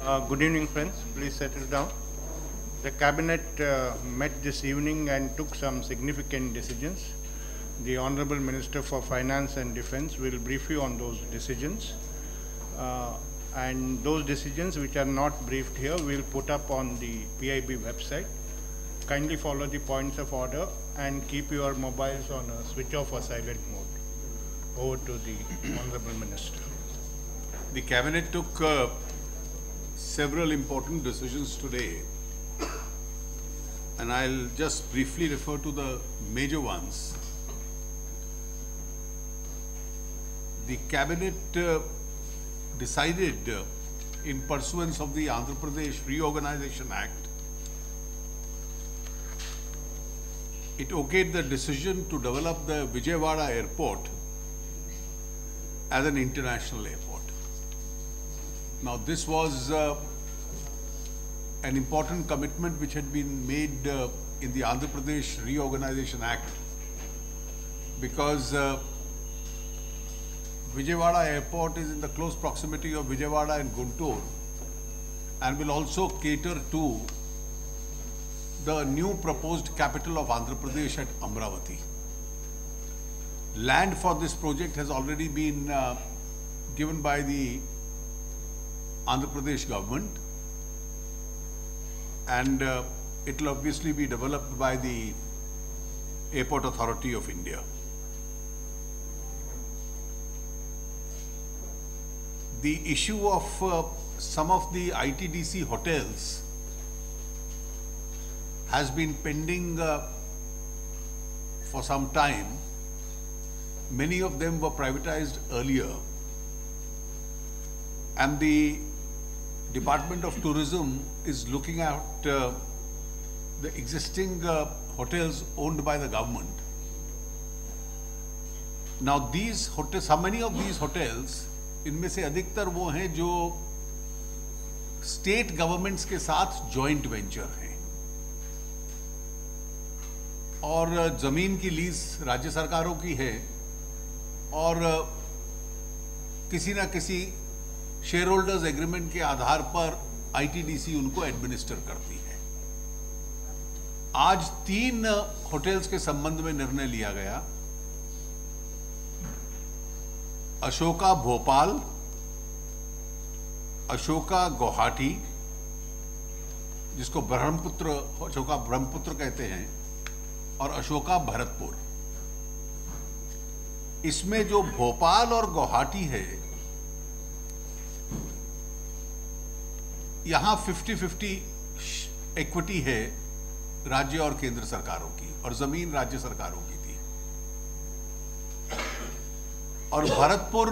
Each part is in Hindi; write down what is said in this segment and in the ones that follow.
Good evening, friends. Please settle down. The cabinet met this evening and took some significant decisions. The Honorable Minister for Finance and Defence will brief you on those decisions. And those decisions which are not briefed here, we'll put up on the PIB website. Kindly follow the points of order and keep your mobiles on a switch off or silent mode. Over to the Honorable Minister. The cabinet took several important decisions today, and I'll just briefly refer to the major ones. The cabinet decided, in pursuance of the Andhra Pradesh Reorganization Act, it okayed the decision to develop the Vijayawada airport as an international airport. Now, this was an important commitment which had been made in the Andhra Pradesh Reorganization Act, because Vijayawada airport is in the close proximity of Vijayawada and Guntur and will also cater to the new proposed capital of Andhra Pradesh at Amravati. Land for this project has already been given by the Andhra Pradesh government, and it will obviously be developed by the Airport Authority of India. The issue of some of the ITDC hotels has been pending for some time. Many of them were privatized earlier, and the Department of Tourism is looking at the existing hotels owned by the government. Now, these hotels, how many of these hotels, इनमें से अधिकतर वो हैं जो स्टेट गवर्नमेंट्स के साथ जॉइंट वेंचर हैं, और जमीन की लीज राज्य सरकारों की है, और किसी ना किसी शेयर होल्डर्स एग्रीमेंट के आधार पर आईटीडीसी उनको एडमिनिस्टर करती है। आज 3 होटल्स के संबंध में निर्णय लिया गया। अशोका भोपाल, अशोका गुवाहाटी, जिसको अशोका ब्रह्मपुत्र कहते हैं, और अशोका भरतपुर। इसमें जो भोपाल और गुवाहाटी है, यहां 50-50 इक्विटी है राज्य और केंद्र सरकारों की, और जमीन राज्य सरकारों की थी। और भरतपुर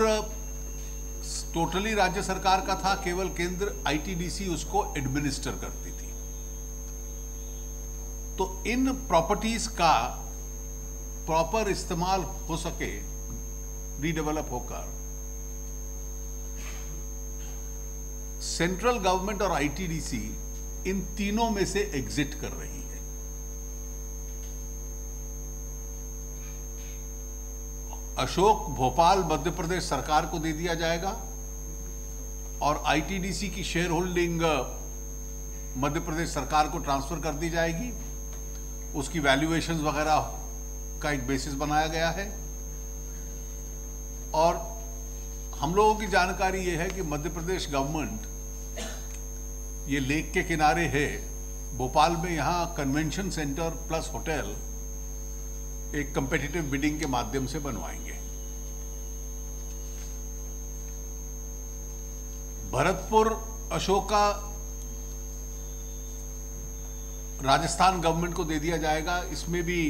टोटली राज्य सरकार का था, केवल केंद्र आईटीडीसी उसको एडमिनिस्टर करती थी। तो इन प्रॉपर्टीज का प्रॉपर इस्तेमाल हो सके, रीडेवलप होकर, सेंट्रल गवर्नमेंट और आईटीडीसी इन तीनों में से एग्जिट कर रही है। अशोक भोपाल मध्य प्रदेश सरकार को दे दिया जाएगा, और आईटीडीसी की शेयर होल्डिंग मध्य प्रदेश सरकार को ट्रांसफर कर दी जाएगी। उसकी वैल्यूएशंस वगैरह का एक बेसिस बनाया गया है। और हम लोगों की जानकारी यह है कि मध्य प्रदेश गवर्नमेंट, ये लेक के किनारे है भोपाल में, यहां कन्वेंशन सेंटर प्लस होटल एक कंपेटिटिव बिडिंग के माध्यम से बनवाएंगे। भरतपुर अशोका राजस्थान गवर्नमेंट को दे दिया जाएगा। इसमें भी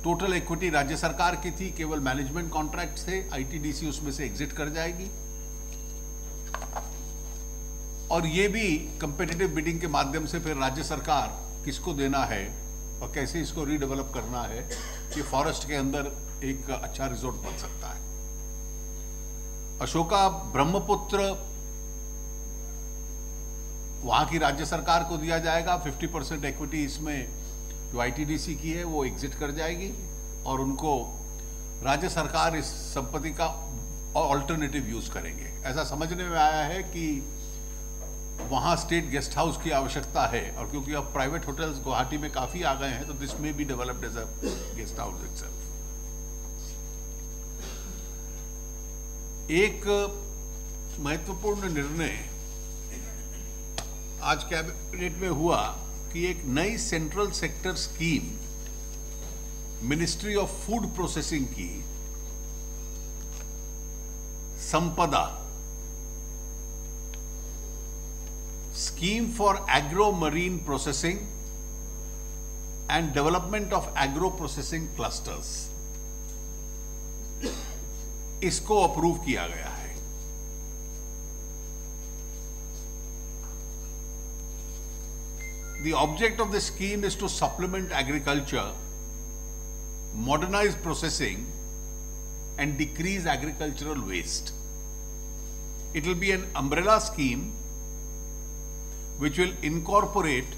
टोटल इक्विटी राज्य सरकार की थी, केवल मैनेजमेंट कॉन्ट्रैक्ट थे। आईटीडीसी उसमें से एग्जिट कर जाएगी, और ये भी कंपेटिटिव बिडिंग के माध्यम से फिर राज्य सरकार किसको देना है और कैसे इसको रीडेवलप करना है, ये फॉरेस्ट के अंदर एक अच्छा रिजोर्ट बन सकता है। अशोका ब्रह्मपुत्र, वहां की राज्य सरकार को दिया जाएगा। 50% इक्विटी इसमें जो आईटीडीसी की है वो एग्जिट कर जाएगी, और उनको राज्य सरकार इस संपत्ति का ऑल्टरनेटिव यूज करेंगे। ऐसा समझने में आया है कि वहाँ स्टेट गेस्ट हाउस की आवश्यकता है, और क्योंकि अब प्राइवेट होटल्स गुवाहाटी में काफ़ी आ गए हैं, तो दिस में be developed as a guest house itself. एक महत्वपूर्ण निर्णय आज कैबिनेट में हुआ कि एक नई central sector scheme ministry of food processing की संपदा scheme for agro marine processing and development of agro processing clusters, इसको अप्रूव किया गया है। The object of the scheme is to supplement agriculture, modernize processing, and decrease agricultural waste. It will be an umbrella scheme which will incorporate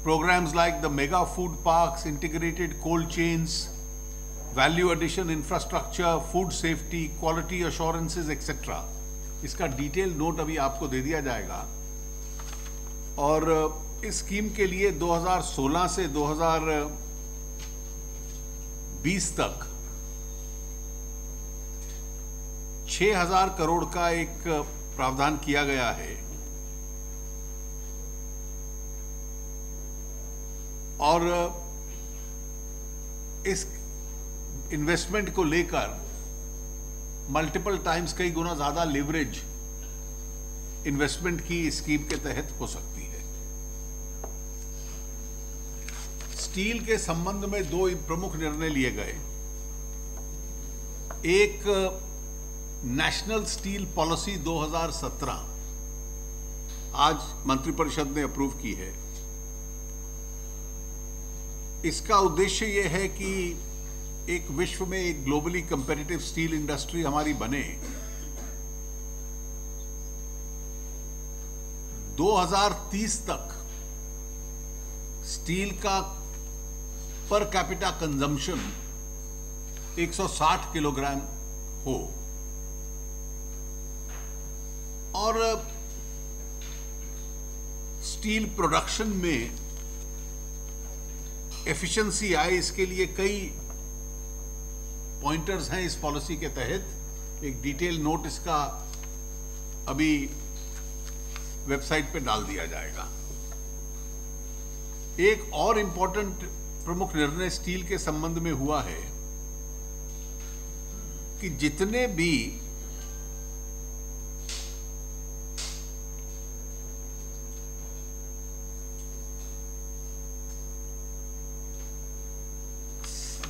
programs like the mega food parks, integrated cold chains, value addition infrastructure, food safety, quality assurances, etc. इसका डिटेल नोट अभी आपको दे दिया जाएगा। और इस स्कीम के लिए 2016 से 2020 तक 6,000 करोड़ का एक प्रावधान किया गया है, और इस इन्वेस्टमेंट को लेकर मल्टीपल टाइम्स कई गुना ज्यादा लेवरेज इन्वेस्टमेंट की स्कीम के तहत हो सकती है। स्टील के संबंध में दो प्रमुख निर्णय लिए गए। एक नेशनल स्टील पॉलिसी 2017 आज मंत्रिपरिषद ने अप्रूव की है। इसका उद्देश्य यह है कि एक विश्व में एक ग्लोबली कंपेटिटिव स्टील इंडस्ट्री हमारी बने। 2030 तक स्टील का पर कैपिटा कंजम्पशन 160 किलोग्राम हो, और स्टील प्रोडक्शन में एफिशिएंसी आए, इसके लिए कई पॉइंटर्स हैं इस पॉलिसी के तहत। एक डिटेल नोट इसका अभी वेबसाइट पे डाल दिया जाएगा। एक और इंपॉर्टेंट प्रमुख निर्णय स्टील के संबंध में हुआ है कि जितने भी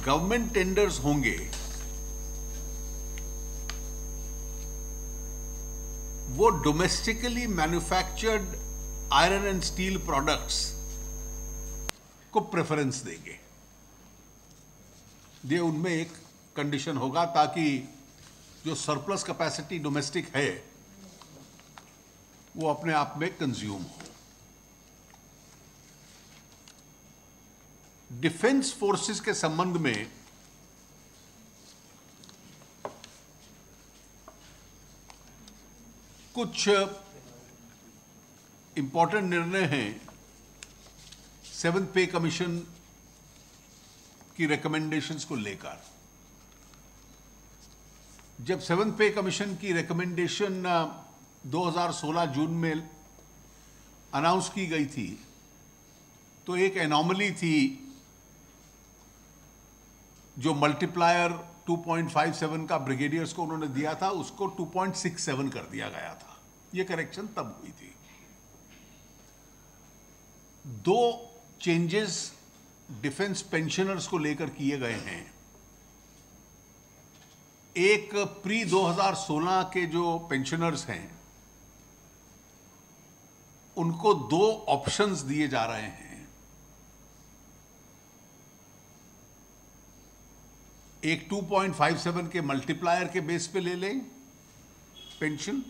गवर्नमेंट टेंडर्स होंगे वो domestically manufactured iron and steel products को प्रेफरेंस देंगे। ये उनमें एक कंडीशन होगा ताकि जो सरप्लस कैपेसिटी डोमेस्टिक है वो अपने आप में कंज्यूम हो। डिफेंस फोर्सेस के संबंध में कुछ इंपॉर्टेंट निर्णय हैं। 7th पे कमीशन की रिकमेंडेशंस को लेकर, जब 7th पे कमीशन की रिकमेंडेशन 2016 जून में अनाउंस की गई थी, तो एक एनॉमली थी। जो मल्टीप्लायर 2.57 का ब्रिगेडियर्स को उन्होंने दिया था, उसको 2.67 कर दिया गया था। ये करेक्शन तब हुई थी। दो चेंजेस डिफेंस पेंशनर्स को लेकर किए गए हैं। एक प्री 2016 के जो पेंशनर्स हैं उनको 2 ऑप्शंस दिए जा रहे हैं। एक 2.57 के मल्टीप्लायर के बेस पे ले लें पेंशन,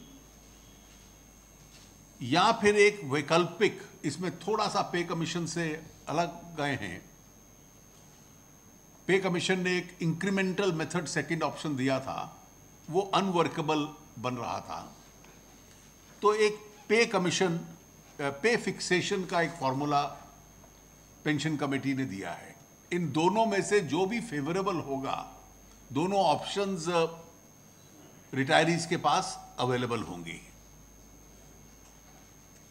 या फिर एक वैकल्पिक, इसमें थोड़ा सा पे कमीशन से अलग गए हैं। पे कमीशन ने एक इंक्रीमेंटल मेथड सेकंड ऑप्शन दिया था, वो अनवर्केबल बन रहा था। तो एक पे फिक्सेशन का एक फॉर्मूला पेंशन कमेटी ने दिया है। इन दोनों में से जो भी फेवरेबल होगा, दोनों ऑप्शंस रिटायरीज के पास अवेलेबल होंगी।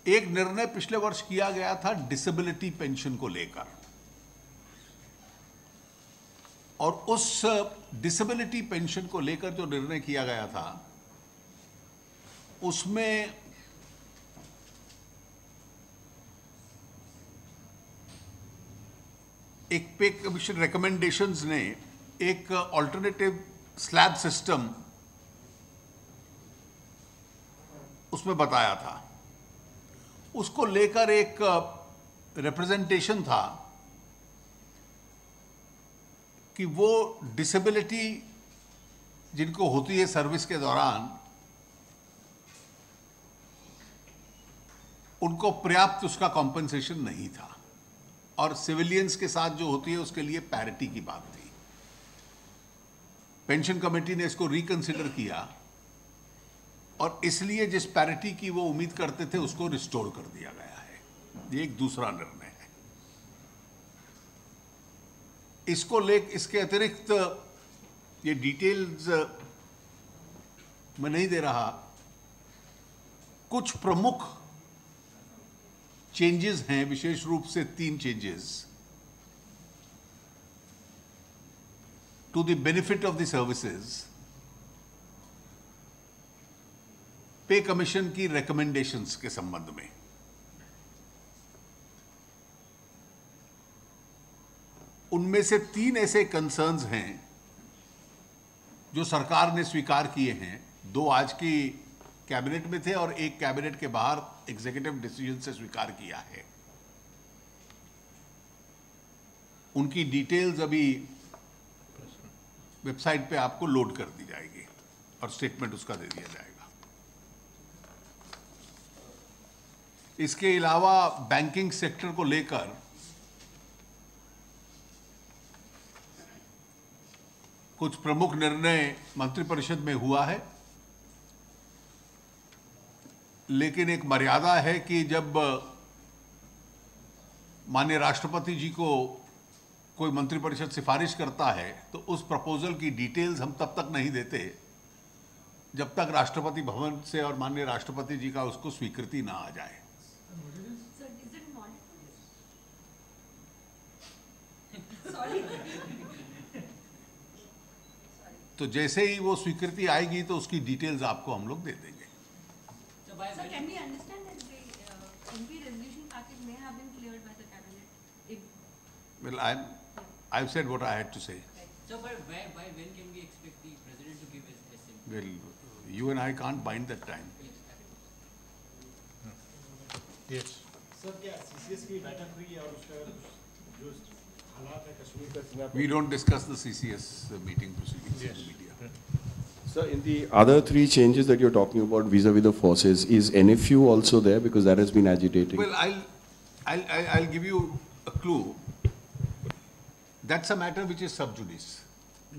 एक निर्णय पिछले वर्ष किया गया था डिसेबिलिटी पेंशन को लेकर, और उस डिसेबिलिटी पेंशन को लेकर जो निर्णय किया गया था उसमें एक पे कमीशन रिकमेंडेशंस ने एक ऑल्टरनेटिव स्लैब सिस्टम उसमें बताया था। उसको लेकर एक रिप्रेजेंटेशन था कि वो डिसेबिलिटी जिनको होती है सर्विस के दौरान, उनको पर्याप्त उसका कॉम्पेंसेशन नहीं था, और सिविलियंस के साथ जो होती है उसके लिए पैरिटी की बात थी। पेंशन कमेटी ने इसको रिकंसिडर किया और इसलिए जिस पैरिटी की वो उम्मीद करते थे उसको रिस्टोर कर दिया गया है। ये एक दूसरा निर्णय है। इसको इसके अतिरिक्त ये डिटेल्स मैं नहीं दे रहा, कुछ प्रमुख चेंजेस हैं, विशेष रूप से 3 changes to the benefit of the services pay commission की रिकमेंडेशंस के संबंध में। उनमें से 3 ऐसे कंसर्न्स हैं जो सरकार ने स्वीकार किए हैं। 2 आज की कैबिनेट में थे और एक कैबिनेट के बाहर एग्जीक्यूटिव डिसीजन से स्वीकार किया है। उनकी डिटेल्स अभी वेबसाइट पे आपको लोड कर दी जाएगी और स्टेटमेंट उसका दे दिया जाएगा। इसके अलावा बैंकिंग सेक्टर को लेकर कुछ प्रमुख निर्णय मंत्रिपरिषद में हुआ है, लेकिन एक मर्यादा है कि जब माननीय राष्ट्रपति जी को कोई मंत्रिपरिषद सिफारिश करता है तो उस प्रपोजल की डिटेल्स हम तब तक नहीं देते जब तक राष्ट्रपति भवन से और माननीय राष्ट्रपति जी का उसको स्वीकृति ना आ जाए। तो जैसे ही वो स्वीकृति आएगी तो उसकी डिटेल्स आपको हम लोग दे देंगे। So can we understand that the MP resolution package may have been cleared by the cabinet? Well, I've said what I had to say. Right. So, but by when can we expect the president to give his SMP? Well, you and I can't bind that time. Yes. Sir क्या सीसीएस की बैठक हुई और उसका जो हालात है कश्मीर का सीमा We don't discuss the CCS meeting proceedings in the media. Sir, in the other 3 changes that you're talking about vis-a-vis the forces, is NFU also there because that has been agitating? Well, I'll give you a clue. That's a matter which is sub judice,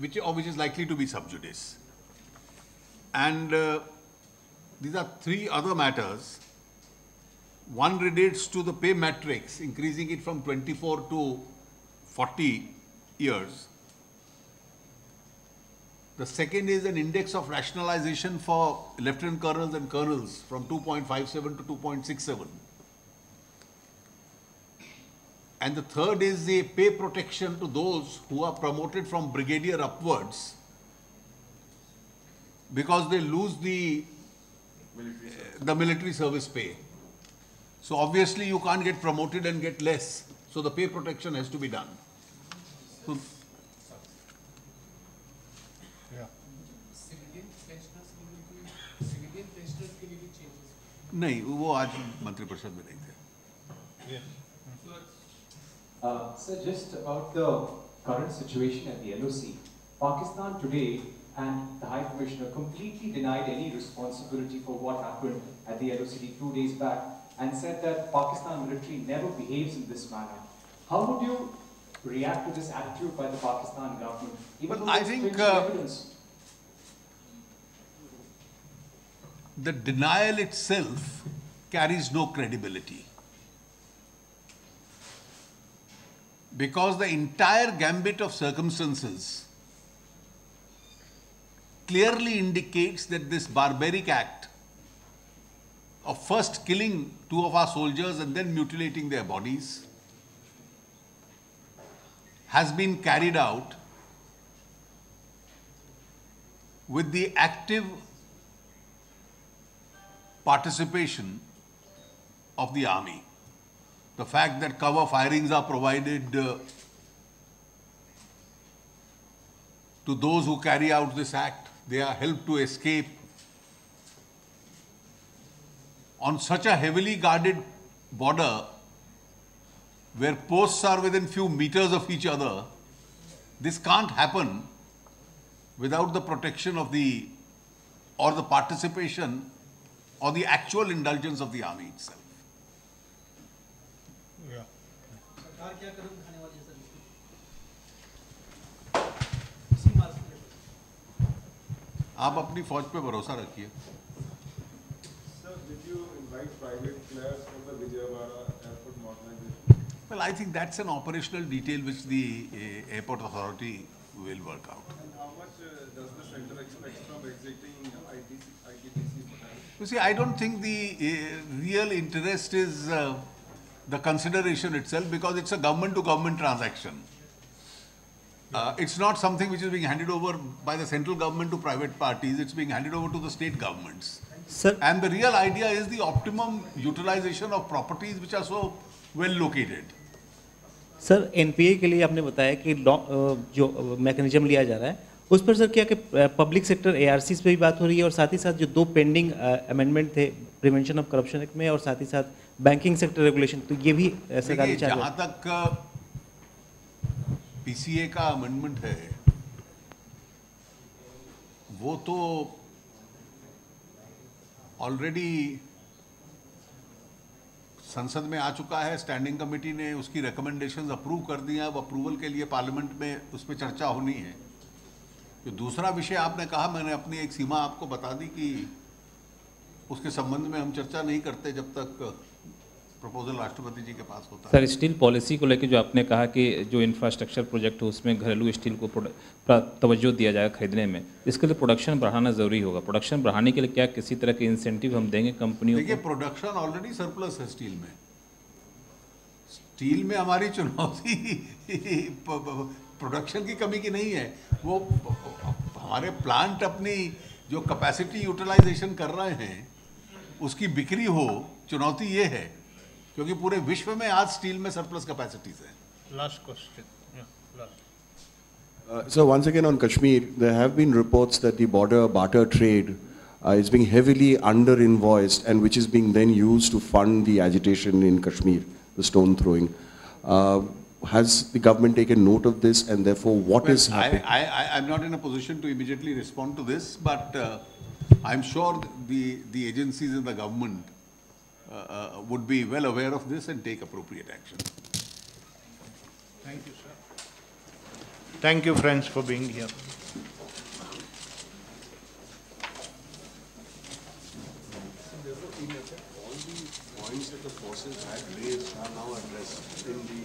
which is likely to be sub judice. And these are 3 other matters. One relates to the pay matrix, increasing it from 24 to 40 years. The second is an index of rationalization for lieutenant colonels and colonels from 2.57 to 2.67. And the third is the pay protection to those who are promoted from brigadier upwards because they lose the military service pay. So obviously you can't get promoted and get less. So the pay protection has to be done. So, नहीं, वो आज मंत्रिपरिषद में नहीं थे। Sir, just about the current situation at the LOC, Pakistan today and the High Commissioner completely denied any responsibility for what happened at the LOCD 2 days back and said that Pakistan military never behaves in this manner. How would you react to this attitude by the Pakistan government? Even Well, though I there's think, stringent evidence? The denial itself carries no credibility. Because the entire gambit of circumstances clearly indicates that this barbaric act of first killing 2 of our soldiers and then mutilating their bodies has been carried out with the active participation of the army. The fact that cover firings are provided to those who carry out this act, they are helped to escape. On such a heavily guarded border, where posts are within few meters of each other, this can't happen without the protection of the participation or the actual indulgence of the army itself. सरकार क्या कदम उठाने वाली है सर इसी मार्च के लिए? आप अपनी फौज पे भरोसा रखिए. Sir, did you invite private players for the Vijayawada airport modernization? Well, I think that's an operational detail which the airport authority will work out. And how much does the center expect from exiting ITDC Hotel? You see, I don't think the real interest is the consideration itself, because it's a government-to-government transaction. It's not something which is being handed over by the central government to private parties. It's being handed over to the state governments. Sir, And the real idea is the optimum utilization of properties which are so well located. Sir NPA के लिए आपने बताया कि जो मैकेनिज्म लिया जा रहा है उस पर सर क्या कि पब्लिक सेक्टर एआरसीज पे भी बात हो रही है और साथ ही साथ जो 2 पेंडिंग अमेंडमेंट थे प्रिवेंशन ऑफ करप्शन एक्ट में और साथ ही साथ बैंकिंग सेक्टर रेगुलेशन, तो ये भी सरकारी चार्ज जहां तक पीसीए का अमेंडमेंट है वो तो ऑलरेडी संसद में आ चुका है. स्टैंडिंग कमेटी ने उसकी रिकमेंडेशंस अप्रूव कर दी हैं. अब अप्रूवल के लिए पार्लियामेंट में उस पर चर्चा होनी है. जो दूसरा विषय आपने कहा, मैंने अपनी एक सीमा आपको बता दी कि उसके संबंध में हम चर्चा नहीं करते जब तक प्रपोजल राष्ट्रपति जी के पास होता है. सर, स्टील पॉलिसी को लेकर जो आपने कहा कि जो इंफ्रास्ट्रक्चर प्रोजेक्ट हो उसमें घरेलू स्टील को तवज्जो दिया जाएगा खरीदने में, इसके लिए प्रोडक्शन बढ़ाना ज़रूरी होगा. प्रोडक्शन बढ़ाने के लिए क्या किसी तरह के इंसेंटिव हम देंगे कंपनियों को? देखिए, प्रोडक्शन ऑलरेडी सरप्लस है स्टील में. स्टील में हमारी चुनौती प्रोडक्शन की कमी की नहीं है. वो हमारे प्लांट अपनी जो कैपेसिटी यूटिलाइजेशन कर रहे हैं उसकी बिक्री हो, चुनौती ये है क्योंकि पूरे विश्व में आज स्टील में सरप्लस कैपेसिटीज है. Last question. Yeah, last. So once again on Kashmir, there have been reports that the border barter trade is being heavily under-invoiced and which is being then used to fund the agitation in Kashmir, the stone throwing. Has the government taken note of this, and therefore what is happening? I'm not in a position to immediately respond to this, but I'm sure the agencies in the government would be well aware of this and take appropriate action. Thank you, sir. Thank you, friends, for being here. All the points that the forces had raised are now addressed in the